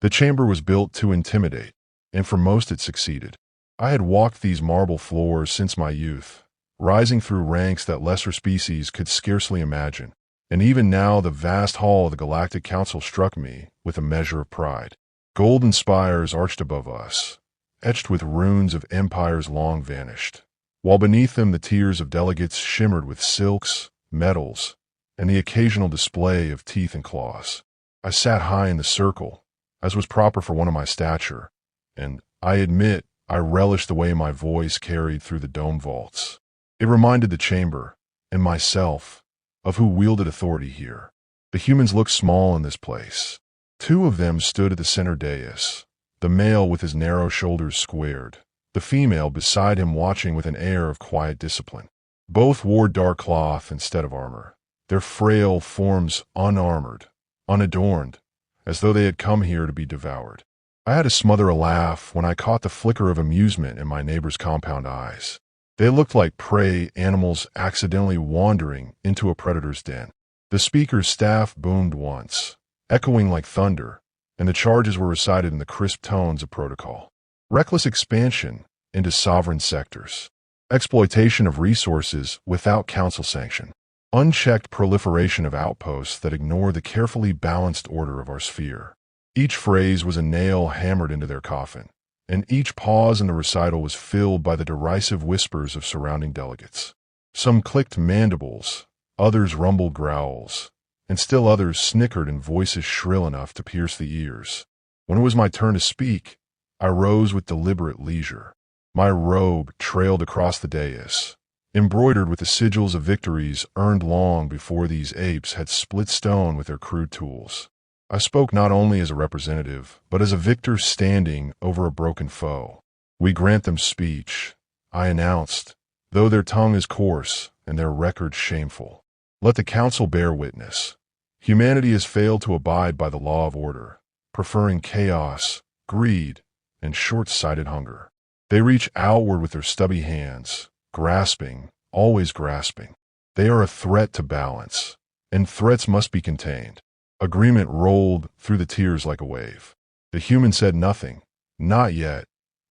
The chamber was built to intimidate, and for most it succeeded. I had walked these marble floors since my youth, rising through ranks that lesser species could scarcely imagine, and even now the vast hall of the Galactic Council struck me with a measure of pride. Golden spires arched above us, etched with runes of empires long vanished, while beneath them the tiers of delegates shimmered with silks, metals, and the occasional display of teeth and claws. I sat high in the circle, as was proper for one of my stature, and, I admit, I relished the way my voice carried through the dome vaults. It reminded the chamber, and myself, of who wielded authority here. The humans looked small in this place. Two of them stood at the center dais, the male with his narrow shoulders squared, the female beside him watching with an air of quiet discipline. Both wore dark cloth instead of armor, their frail forms unarmored, unadorned, as though they had come here to be devoured. I had to smother a laugh when I caught the flicker of amusement in my neighbor's compound eyes. They looked like prey animals accidentally wandering into a predator's den. The speaker's staff boomed once, echoing like thunder, and the charges were recited in the crisp tones of protocol. Reckless expansion into sovereign sectors. Exploitation of resources without council sanction. Unchecked proliferation of outposts that ignore the carefully balanced order of our sphere. Each phrase was a nail hammered into their coffin, and each pause in the recital was filled by the derisive whispers of surrounding delegates. Some clicked mandibles, others rumbled growls, and still others snickered in voices shrill enough to pierce the ears. When it was my turn to speak, I rose with deliberate leisure. My robe trailed across the dais, embroidered with the sigils of victories earned long before these apes had split stone with their crude tools. I spoke not only as a representative, but as a victor standing over a broken foe. We grant them speech, I announced, though their tongue is coarse and their record shameful. Let the council bear witness. Humanity has failed to abide by the law of order, preferring chaos, greed, and short-sighted hunger. They reach outward with their stubby hands, grasping, always grasping. They are a threat to balance, and threats must be contained. Agreement rolled through the tiers like a wave. The human said nothing, not yet,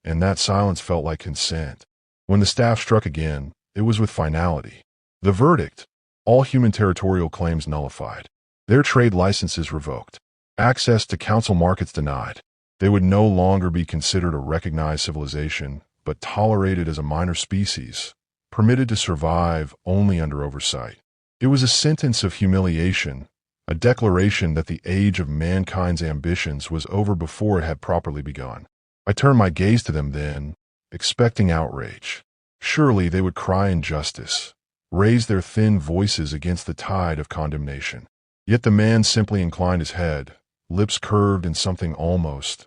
and that silence felt like consent. When the staff struck again, it was with finality. The verdict: all human territorial claims nullified. Their trade licenses revoked. Access to council markets denied. They would no longer be considered a recognized civilization, but tolerated as a minor species, permitted to survive only under oversight. It was a sentence of humiliation, a declaration that the age of mankind's ambitions was over before it had properly begun. I turned my gaze to them then, expecting outrage. Surely they would cry injustice, raise their thin voices against the tide of condemnation. Yet the man simply inclined his head, lips curved in something almost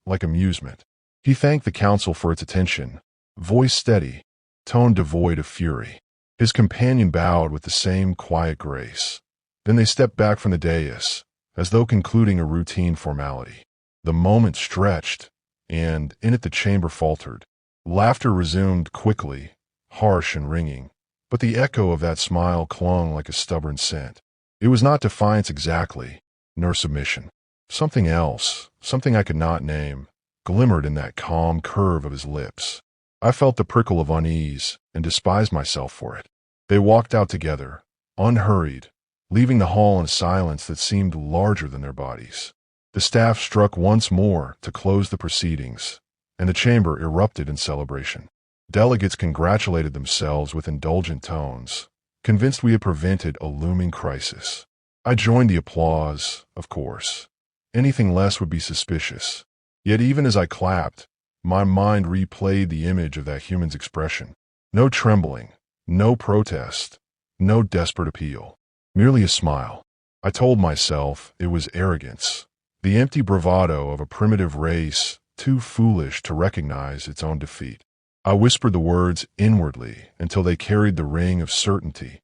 like amusement. He thanked the council for its attention, voice steady, tone devoid of fury. His companion bowed with the same quiet grace. Then they stepped back from the dais, as though concluding a routine formality. The moment stretched, and in it the chamber faltered. Laughter resumed quickly, harsh and ringing, but the echo of that smile clung like a stubborn scent. It was not defiance exactly, nor submission. Something else, something I could not name, glimmered in that calm curve of his lips. I felt the prickle of unease and despised myself for it. They walked out together, unhurried, leaving the hall in a silence that seemed larger than their bodies. The staff struck once more to close the proceedings, and the chamber erupted in celebration. Delegates congratulated themselves with indulgent tones, convinced we had prevented a looming crisis. I joined the applause, of course. Anything less would be suspicious. Yet even as I clapped, my mind replayed the image of that human's expression. No trembling, no protest, no desperate appeal. Merely a smile. I told myself it was arrogance, the empty bravado of a primitive race too foolish to recognize its own defeat. I whispered the words inwardly until they carried the ring of certainty.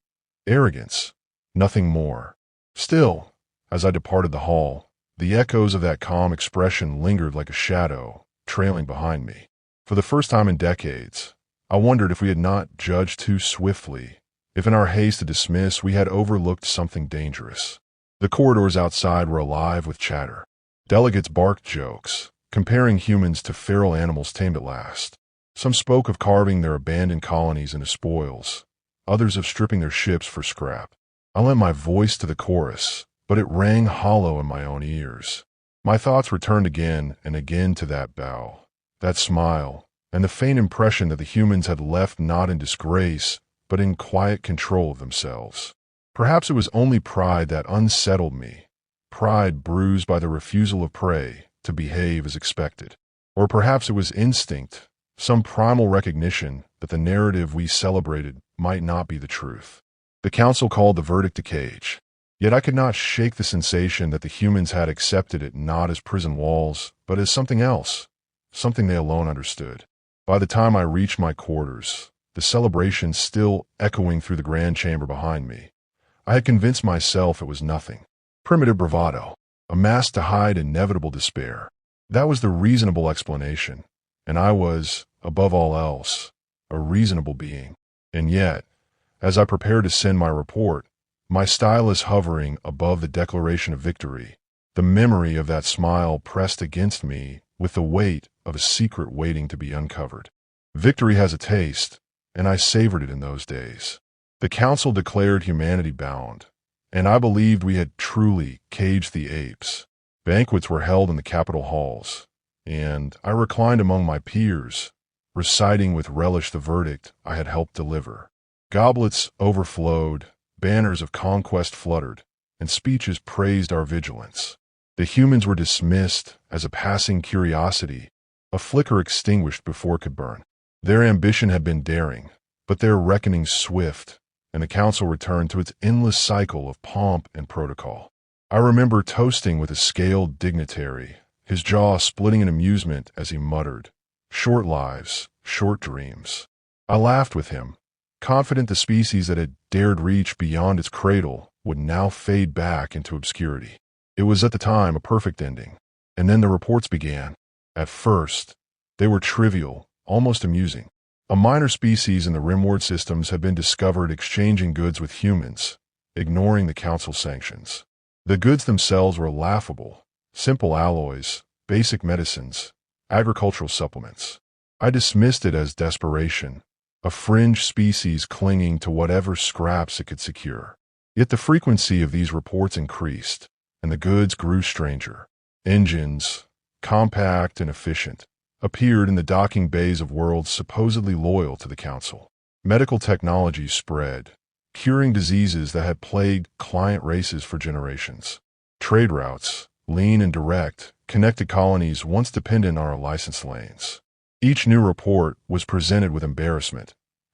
Arrogance, nothing more. Still, as I departed the hall, the echoes of that calm expression lingered like a shadow, trailing behind me. For the first time in decades, I wondered if we had not judged too swiftly, if in our haste to dismiss we had overlooked something dangerous. The corridors outside were alive with chatter. Delegates barked jokes, comparing humans to feral animals tamed at last. Some spoke of carving their abandoned colonies into spoils, others of stripping their ships for scrap. I lent my voice to the chorus, but it rang hollow in my own ears. My thoughts returned again and again to that bow, that smile, and the faint impression that the humans had left not in disgrace, but in quiet control of themselves. Perhaps it was only pride that unsettled me, pride bruised by the refusal of prey to behave as expected. Or perhaps it was instinct, some primal recognition that the narrative we celebrated might not be the truth. The council called the verdict a cage, yet I could not shake the sensation that the humans had accepted it not as prison walls, but as something else, something they alone understood. By the time I reached my quarters, the celebration still echoing through the grand chamber behind me, I had convinced myself it was nothing. Primitive bravado, a mask to hide inevitable despair. That was the reasonable explanation, and I was, above all else, a reasonable being. And yet, as I prepared to send my report, my stylus hovering above the declaration of victory, the memory of that smile pressed against me with the weight of a secret waiting to be uncovered. Victory has a taste, and I savored it in those days. The council declared humanity bound, and I believed we had truly caged the apes. Banquets were held in the Capitol halls, and I reclined among my peers, reciting with relish the verdict I had helped deliver. Goblets overflowed, banners of conquest fluttered, and speeches praised our vigilance. The humans were dismissed as a passing curiosity, a flicker extinguished before it could burn. Their ambition had been daring, but their reckoning swift, and the council returned to its endless cycle of pomp and protocol. I remember toasting with a scaled dignitary, his jaw splitting in amusement as he muttered, "Short lives, short dreams." I laughed with him, confident the species that had dared reach beyond its cradle would now fade back into obscurity. It was at the time a perfect ending, and then the reports began. At first, they were trivial, almost amusing. A minor species in the rimward systems had been discovered exchanging goods with humans, ignoring the council sanctions. The goods themselves were laughable, simple alloys, basic medicines, agricultural supplements. I dismissed it as desperation, a fringe species clinging to whatever scraps it could secure. Yet the frequency of these reports increased, and the goods grew stranger. Engines, compact and efficient, appeared in the docking bays of worlds supposedly loyal to the council. Medical technology spread, curing diseases that had plagued client races for generations. Trade routes, lean and direct, connected colonies once dependent on our license lanes. Each new report was presented with embarrassment,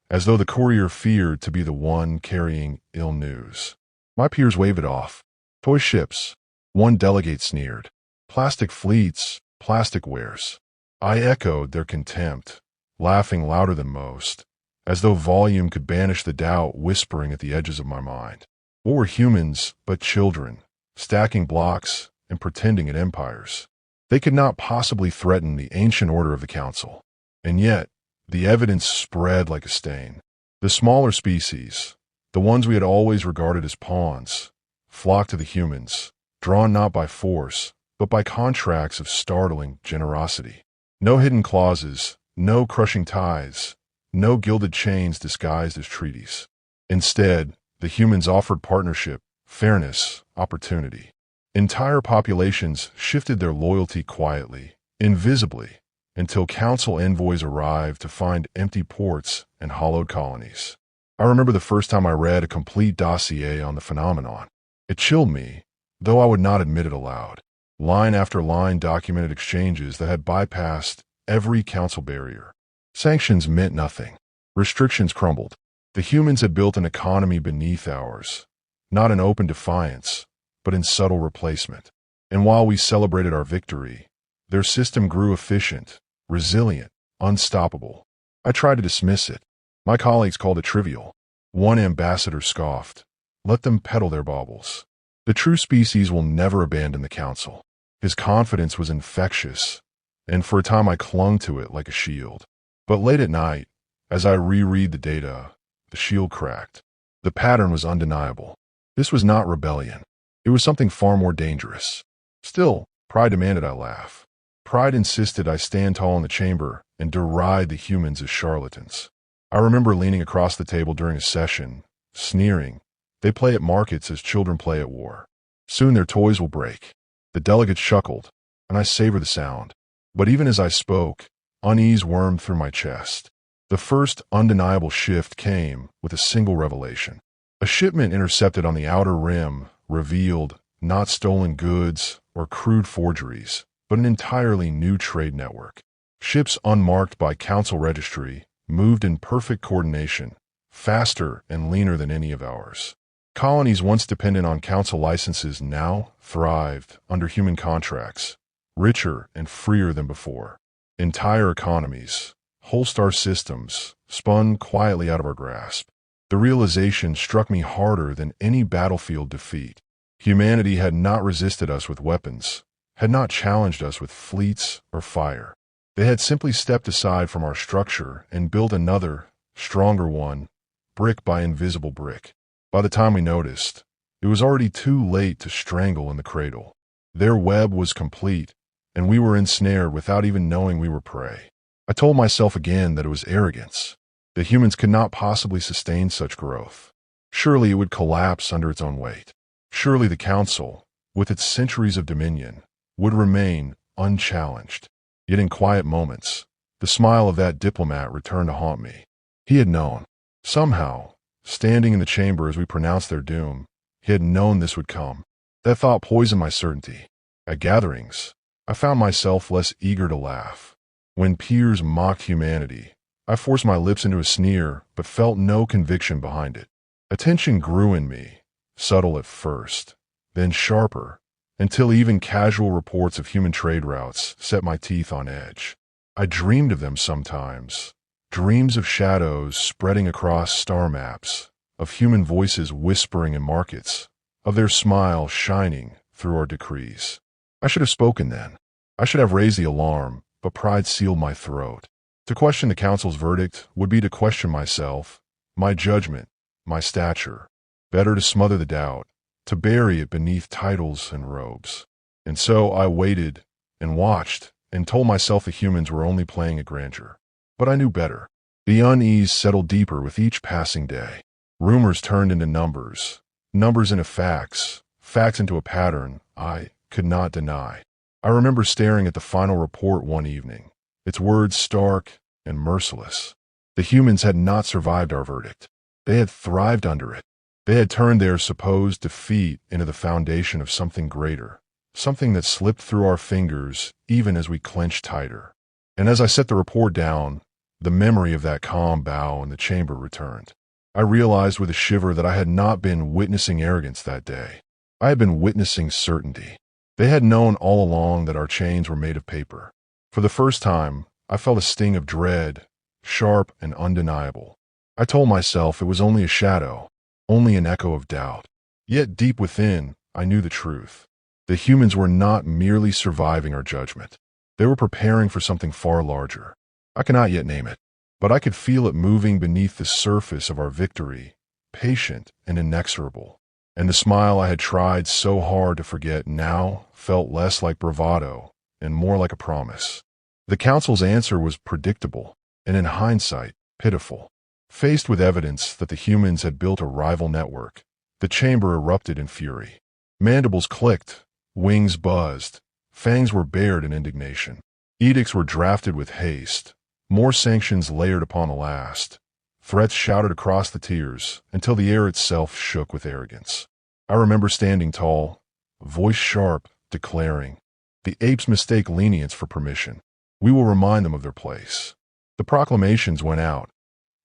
as though the courier feared to be the one carrying ill news. My peers waved it off. Toy ships, one delegate sneered. Plastic fleets, plastic wares. I echoed their contempt, laughing louder than most, as though volume could banish the doubt whispering at the edges of my mind. What were humans but children, stacking blocks and pretending at empires? They could not possibly threaten the ancient order of the council. And yet, the evidence spread like a stain. The smaller species, the ones we had always regarded as pawns, flocked to the humans, drawn not by force, but by contracts of startling generosity. No hidden clauses, no crushing ties, no gilded chains disguised as treaties. Instead, the humans offered partnership, fairness, opportunity. Entire populations shifted their loyalty quietly, invisibly, until council envoys arrived to find empty ports and hollowed colonies. I remember the first time I read a complete dossier on the phenomenon. It chilled me, though I would not admit it aloud. Line after line documented exchanges that had bypassed every council barrier. Sanctions meant nothing. Restrictions crumbled. The humans had built an economy beneath ours, not in open defiance, but in subtle replacement. And while we celebrated our victory, their system grew efficient, resilient, unstoppable. I tried to dismiss it. My colleagues called it trivial. One ambassador scoffed. Let them peddle their baubles. The true species will never abandon the council. His confidence was infectious, and for a time I clung to it like a shield. But late at night, as I reread the data, the shield cracked. The pattern was undeniable. This was not rebellion. It was something far more dangerous. Still, Pride demanded I laugh. Pride insisted I stand tall in the chamber and deride the humans as charlatans. I remember leaning across the table during a session, sneering. They play at markets as children play at war. Soon their toys will break. The delegates chuckled, and I savored the sound. But even as I spoke, unease wormed through my chest. The first undeniable shift came with a single revelation. A shipment intercepted on the outer rim revealed not stolen goods or crude forgeries, but an entirely new trade network. Ships unmarked by council registry moved in perfect coordination, faster and leaner than any of ours. Colonies once dependent on council licenses now thrived under human contracts, richer and freer than before. Entire economies, whole star systems, spun quietly out of our grasp. The realization struck me harder than any battlefield defeat. Humanity had not resisted us with weapons, had not challenged us with fleets or fire. They had simply stepped aside from our structure and built another, stronger one, brick by invisible brick. By the time we noticed, it was already too late to strangle in the cradle. Their web was complete, and we were ensnared without even knowing we were prey. I told myself again that it was arrogance. The humans could not possibly sustain such growth. Surely it would collapse under its own weight. Surely the council, with its centuries of dominion, would remain unchallenged. Yet in quiet moments, the smile of that diplomat returned to haunt me. He had known. Somehow, standing in the chamber as we pronounced their doom, he had known this would come. That thought poisoned my certainty. At gatherings, I found myself less eager to laugh. When peers mocked humanity, I forced my lips into a sneer, but felt no conviction behind it. Attention grew in me, subtle at first, then sharper, until even casual reports of human trade routes set my teeth on edge. I dreamed of them sometimes, dreams of shadows spreading across star maps, of human voices whispering in markets, of their smile shining through our decrees. I should have spoken then. I should have raised the alarm, but pride sealed my throat. To question the council's verdict would be to question myself, my judgment, my stature. Better to smother the doubt, to bury it beneath titles and robes. And so I waited and watched and told myself the humans were only playing at grandeur. But I knew better. The unease settled deeper with each passing day. Rumors turned into numbers, numbers into facts, facts into a pattern I could not deny. I remember staring at the final report one evening, its words stark and merciless. The humans had not survived our verdict. They had thrived under it. They had turned their supposed defeat into the foundation of something greater, something that slipped through our fingers even as we clenched tighter. And as I set the report down, the memory of that calm bow in the chamber returned. I realized with a shiver that I had not been witnessing arrogance that day. I had been witnessing certainty. They had known all along that our chains were made of paper. For the first time, I felt a sting of dread, sharp and undeniable. I told myself it was only a shadow, only an echo of doubt. Yet deep within, I knew the truth. The humans were not merely surviving our judgment. They were preparing for something far larger. I cannot yet name it, but I could feel it moving beneath the surface of our victory, patient and inexorable. And the smile I had tried so hard to forget now felt less like bravado and more like a promise. The council's answer was predictable, and in hindsight, pitiful. Faced with evidence that the humans had built a rival network, the chamber erupted in fury. Mandibles clicked, wings buzzed, fangs were bared in indignation. Edicts were drafted with haste, more sanctions layered upon the last. Threats shouted across the tiers until the air itself shook with arrogance. I remember standing tall, voice sharp, declaring, "The apes mistake lenience for permission. We will remind them of their place." The proclamations went out.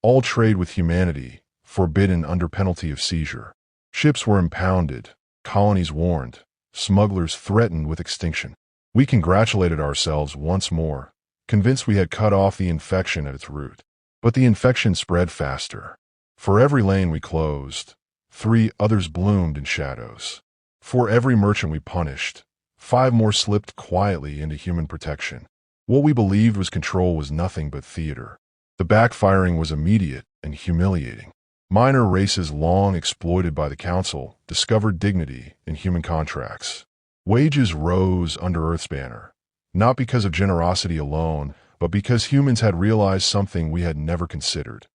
All trade with humanity, forbidden under penalty of seizure. Ships were impounded, colonies warned, smugglers threatened with extinction. We congratulated ourselves once more, convinced we had cut off the infection at its root. But the infection spread faster. For every lane we closed, 3 others bloomed in shadows. For every merchant we punished, 5 more slipped quietly into human protection. What we believed was control was nothing but theater. The backfiring was immediate and humiliating. Minor races long exploited by the council discovered dignity in human contracts. Wages rose under Earth's banner, not because of generosity alone, but because humans had realized something we had never considered.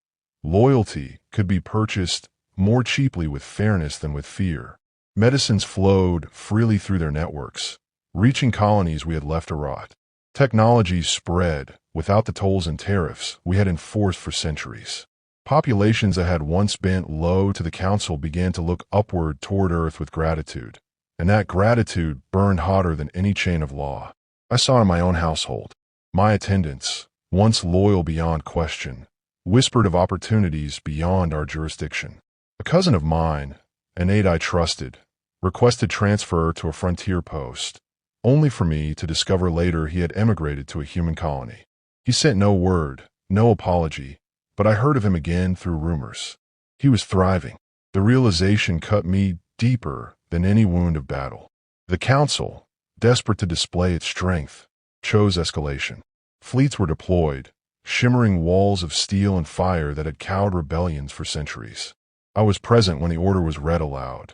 Loyalty could be purchased more cheaply with fairness than with fear. Medicines flowed freely through their networks, reaching colonies we had left to rot. Technology spread without the tolls and tariffs we had enforced for centuries. Populations that had once bent low to the Council began to look upward toward Earth with gratitude, and that gratitude burned hotter than any chain of law. I saw it in my own household. My attendants, once loyal beyond question, whispered of opportunities beyond our jurisdiction. A cousin of mine, an aide I trusted, requested transfer to a frontier post, only for me to discover later he had emigrated to a human colony. He sent no word, no apology, but I heard of him again through rumors. He was thriving. The realization cut me deeper than any wound of battle. The Council, desperate to display its strength, chose escalation. Fleets were deployed, shimmering walls of steel and fire that had cowed rebellions for centuries. I was present when the order was read aloud.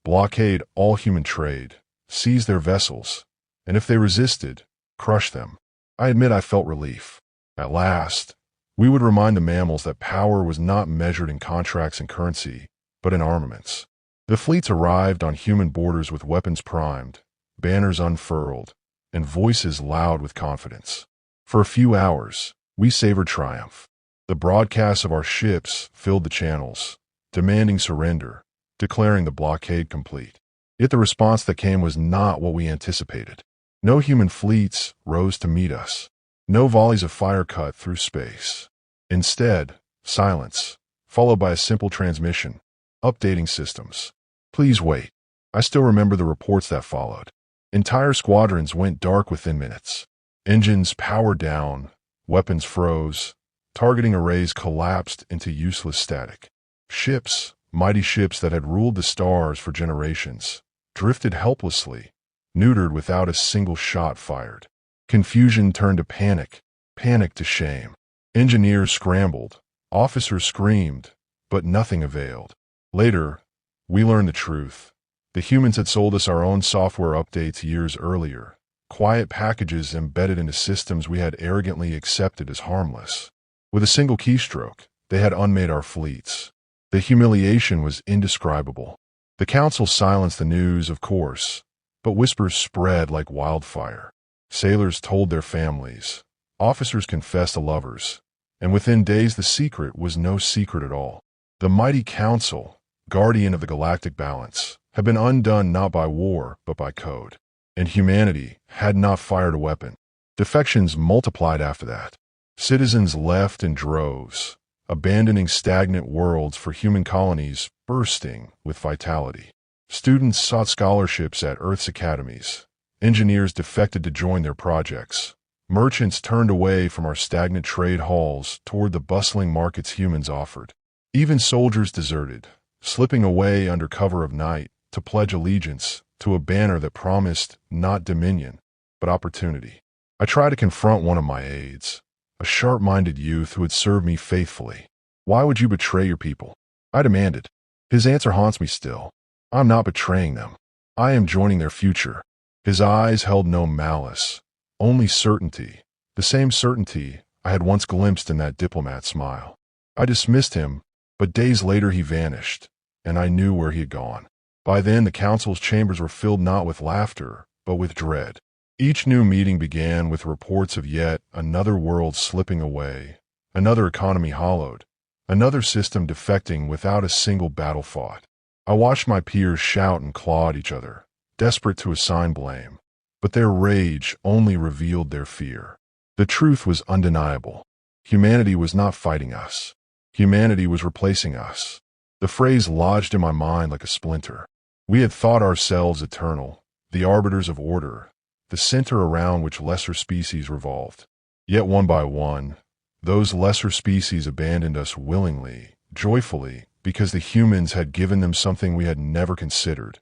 Blockade all human trade, seize their vessels, and if they resisted, crush them. I admit I felt relief. At last, we would remind the mammals that power was not measured in contracts and currency, but in armaments. The fleets arrived on human borders with weapons primed, banners unfurled, and voices loud with confidence. For a few hours, we savored triumph. The broadcasts of our ships filled the channels, demanding surrender, declaring the blockade complete. Yet the response that came was not what we anticipated. No human fleets rose to meet us. No volleys of fire cut through space. Instead, silence, followed by a simple transmission. Updating systems. Please wait. I still remember the reports that followed. Entire squadrons went dark within minutes. Engines powered down, weapons froze, targeting arrays collapsed into useless static. Ships, mighty ships that had ruled the stars for generations, drifted helplessly, neutered without a single shot fired. Confusion turned to panic, panic to shame. Engineers scrambled, officers screamed, but nothing availed. Later, we learned the truth. The humans had sold us our own software updates years earlier, quiet packages embedded into systems we had arrogantly accepted as harmless. With a single keystroke, they had unmade our fleets. The humiliation was indescribable. The Council silenced the news, of course, but whispers spread like wildfire. Sailors told their families, officers confessed to lovers, and within days the secret was no secret at all. The mighty Council, guardian of the galactic balance, had been undone not by war but by code, and humanity had not fired a weapon. Defections multiplied after that. Citizens left in droves, abandoning stagnant worlds for human colonies bursting with vitality. Students sought scholarships at Earth's academies. Engineers defected to join their projects. Merchants turned away from our stagnant trade halls toward the bustling markets humans offered. Even soldiers deserted, slipping away under cover of night to pledge allegiance to a banner that promised not dominion, but opportunity. I tried to confront one of my aides, a sharp-minded youth who had served me faithfully. Why would you betray your people? I demanded. His answer haunts me still. I'm not betraying them. I am joining their future. His eyes held no malice, only certainty, the same certainty I had once glimpsed in that diplomat smile. I dismissed him, but days later he vanished, and I knew where he had gone. By then the Council's chambers were filled not with laughter, but with dread. Each new meeting began with reports of yet another world slipping away, another economy hollowed, another system defecting without a single battle fought. I watched my peers shout and claw at each other, desperate to assign blame, but their rage only revealed their fear. The truth was undeniable. Humanity was not fighting us. Humanity was replacing us. The phrase lodged in my mind like a splinter. We had thought ourselves eternal, the arbiters of order, the center around which lesser species revolved. Yet one by one, those lesser species abandoned us willingly, joyfully, because the humans had given them something we had never considered.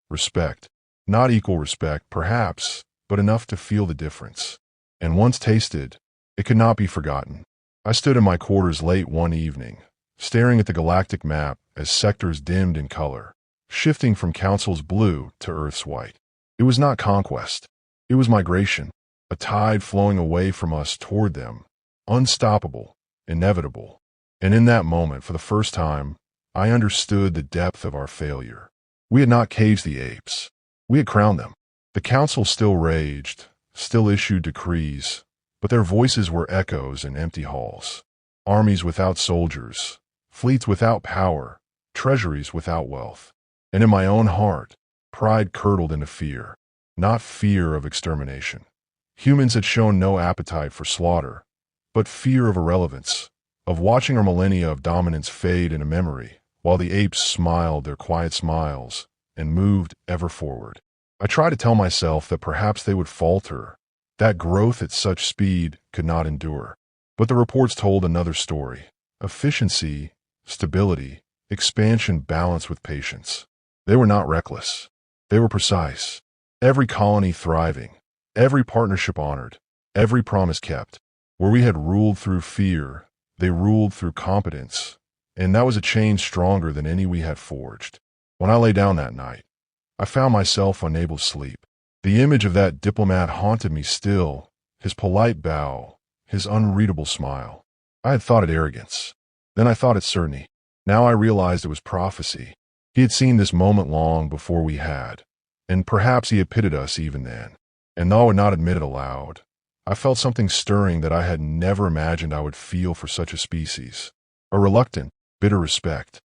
Respect. Not equal respect, perhaps, but enough to feel the difference. And once tasted, it could not be forgotten. I stood in my quarters late one evening, staring at the galactic map as sectors dimmed in color, shifting from Council's blue to Earth's white. It was not conquest. It was migration, a tide flowing away from us toward them, unstoppable, inevitable. And in that moment, for the first time, I understood the depth of our failure. We had not caged the apes. We had crowned them. The council still raged, still issued decrees, but their voices were echoes in empty halls. Armies without soldiers, fleets without power, treasuries without wealth. And in my own heart, pride curdled into fear, not fear of extermination. Humans had shown no appetite for slaughter, but fear of irrelevance, of watching our millennia of dominance fade into memory, while the apes smiled their quiet smiles and moved ever forward. I tried to tell myself that perhaps they would falter, that growth at such speed could not endure. But the reports told another story: efficiency, stability, expansion balanced with patience. They were not reckless. They were precise. Every colony thriving, every partnership honored, every promise kept. Where we had ruled through fear, they ruled through competence, and that was a chain stronger than any we had forged. When I lay down that night, I found myself unable to sleep. The image of that diplomat haunted me still, his polite bow, his unreadable smile. I had thought it arrogance. Then I thought it certainty. Now I realized it was prophecy. He had seen this moment long before we had, and perhaps he had pitted us even then. And though I would not admit it aloud, I felt something stirring that I had never imagined I would feel for such a species. A reluctant, bitter respect.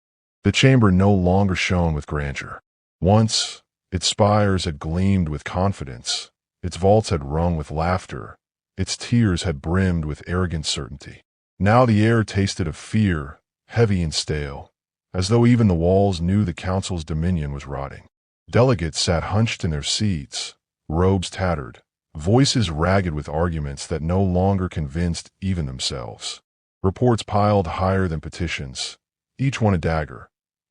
The chamber no longer shone with grandeur. Once, its spires had gleamed with confidence, its vaults had rung with laughter, its tiers had brimmed with arrogant certainty. Now the air tasted of fear, heavy and stale, as though even the walls knew the council's dominion was rotting. Delegates sat hunched in their seats, robes tattered, voices ragged with arguments that no longer convinced even themselves. Reports piled higher than petitions, each one a dagger.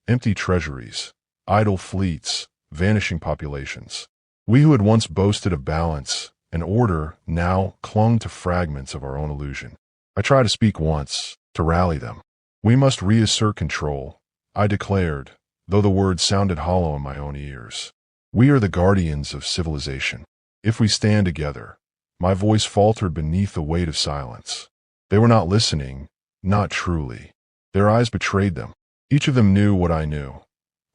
Empty treasuries, idle fleets, vanishing populations. We who had once boasted of balance and order now clung to fragments of our own illusion. I tried to speak once, to rally them. We must reassert control, I declared, though the words sounded hollow in my own ears. We are the guardians of civilization. If we stand together, my voice faltered beneath the weight of silence. They were not listening, not truly. Their eyes betrayed them. Each of them knew what I knew.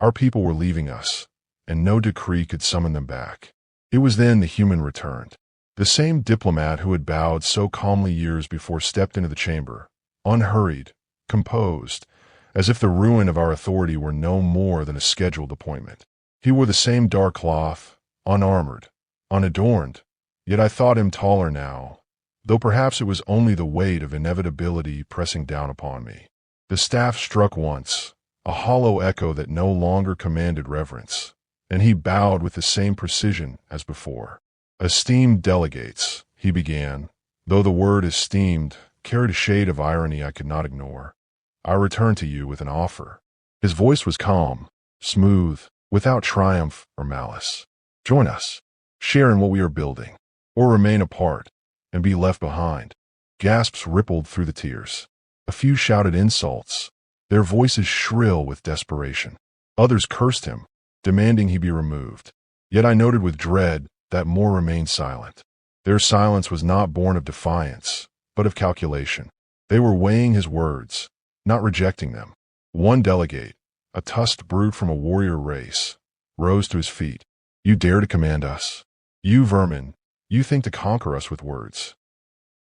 Our people were leaving us, and no decree could summon them back. It was then the human returned. The same diplomat who had bowed so calmly years before stepped into the chamber, unhurried, composed, as if the ruin of our authority were no more than a scheduled appointment. He wore the same dark cloth, unarmored, unadorned, yet I thought him taller now, though perhaps it was only the weight of inevitability pressing down upon me. The staff struck once, a hollow echo that no longer commanded reverence, and he bowed with the same precision as before. "Esteemed delegates," he began, though the word esteemed carried a shade of irony I could not ignore. "I return to you with an offer." His voice was calm, smooth, without triumph or malice. "Join us, share in what we are building, or remain apart and be left behind." Gasps rippled through the tiers. A few shouted insults, their voices shrill with desperation. Others cursed him, demanding he be removed. Yet I noted with dread that more remained silent. Their silence was not born of defiance, but of calculation. They were weighing his words, not rejecting them. One delegate, a tusked brute from a warrior race, rose to his feet. "You dare to command us? You vermin, you think to conquer us with words."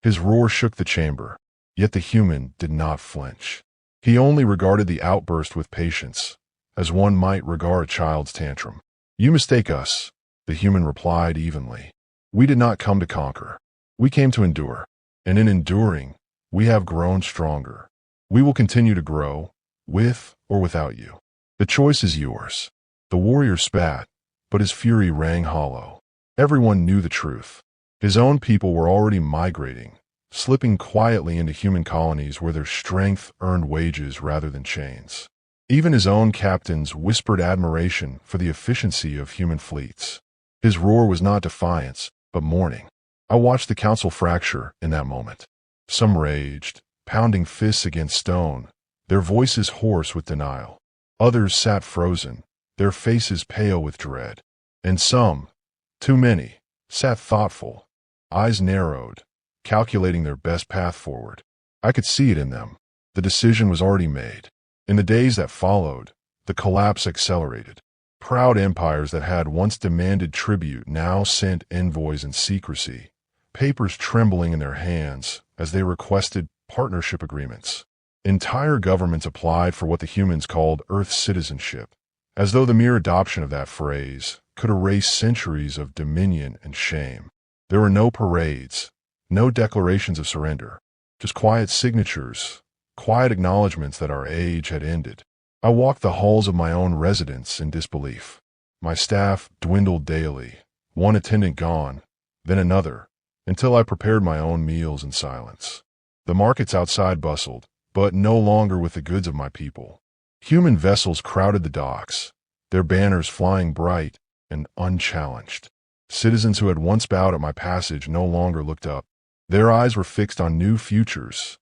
His roar shook the chamber, yet the human did not flinch. He only regarded the outburst with patience, as one might regard a child's tantrum. "You mistake us," the human replied evenly. "We did not come to conquer. We came to endure. And in enduring, we have grown stronger. We will continue to grow, with or without you. The choice is yours." The warrior spat, but his fury rang hollow. Everyone knew the truth. His own people were already migrating, slipping quietly into human colonies where their strength earned wages rather than chains. Even his own captains whispered admiration for the efficiency of human fleets. His roar was not defiance, but mourning. I watched the council fracture in that moment. Some raged, pounding fists against stone, their voices hoarse with denial. Others sat frozen, their faces pale with dread. And some, Too many sat thoughtful, eyes narrowed, calculating their best path forward. I could see it in them. The decision was already made. In the days that followed, the collapse accelerated. Proud empires that had once demanded tribute now sent envoys in secrecy, papers trembling in their hands as they requested partnership agreements. Entire governments applied for what the humans called Earth citizenship, as though the mere adoption of that phrase could erase centuries of dominion and shame. There were no parades, no declarations of surrender, just quiet signatures, quiet acknowledgments that our age had ended. I walked the halls of my own residence in disbelief. My staff dwindled daily, one attendant gone, then another, until I prepared my own meals in silence. The markets outside bustled, but no longer with the goods of my people. Human vessels crowded the docks, their banners flying bright and unchallenged. Citizens who had once bowed at my passage no longer looked up. Their eyes were fixed on new futures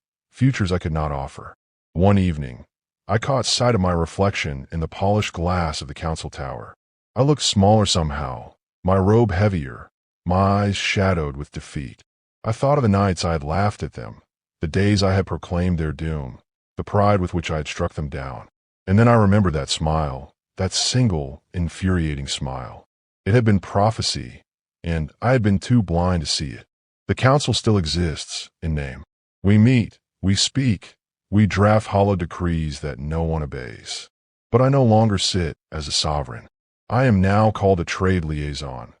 I could not offer. One evening, I caught sight of my reflection in the polished glass of the council tower. I looked smaller somehow, my robe heavier, my eyes shadowed with defeat. I thought of the nights I had laughed at them, the days I had proclaimed their doom, the pride with which I had struck them down. And then I remembered that smile, that single, infuriating smile. It had been prophecy, and I had been too blind to see it. The council still exists, in name. We meet, we speak, we draft hollow decrees that no one obeys. But I no longer sit as a sovereign. I am now called a trade liaison,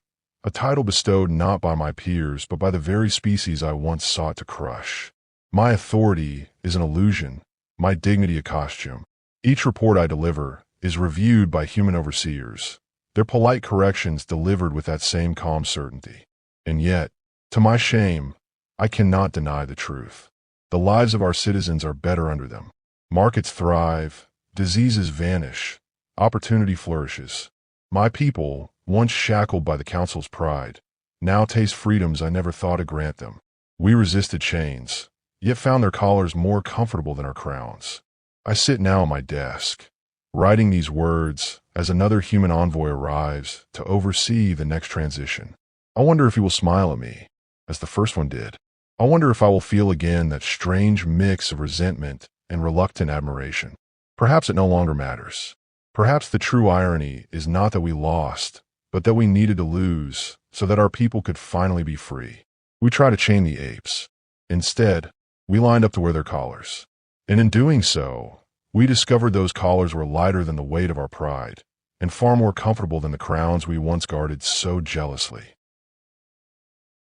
a title bestowed not by my peers but by the very species I once sought to crush. My authority is an illusion, my dignity a costume. Each report I deliver is reviewed by human overseers, their polite corrections delivered with that same calm certainty. And yet, to my shame, I cannot deny the truth. The lives of our citizens are better under them. Markets thrive, diseases vanish, opportunity flourishes. My people, once shackled by the council's pride, now taste freedoms I never thought to grant them. We resisted chains, yet found their collars more comfortable than our crowns. I sit now at my desk, writing these words as another human envoy arrives to oversee the next transition. I wonder if he will smile at me, as the first one did. I wonder if I will feel again that strange mix of resentment and reluctant admiration. Perhaps it no longer matters. Perhaps the true irony is not that we lost, but that we needed to lose so that our people could finally be free. We tried to chain the apes. Instead, we lined up to wear their collars. And in doing so, we discovered those collars were lighter than the weight of our pride, and far more comfortable than the crowns we once guarded so jealously.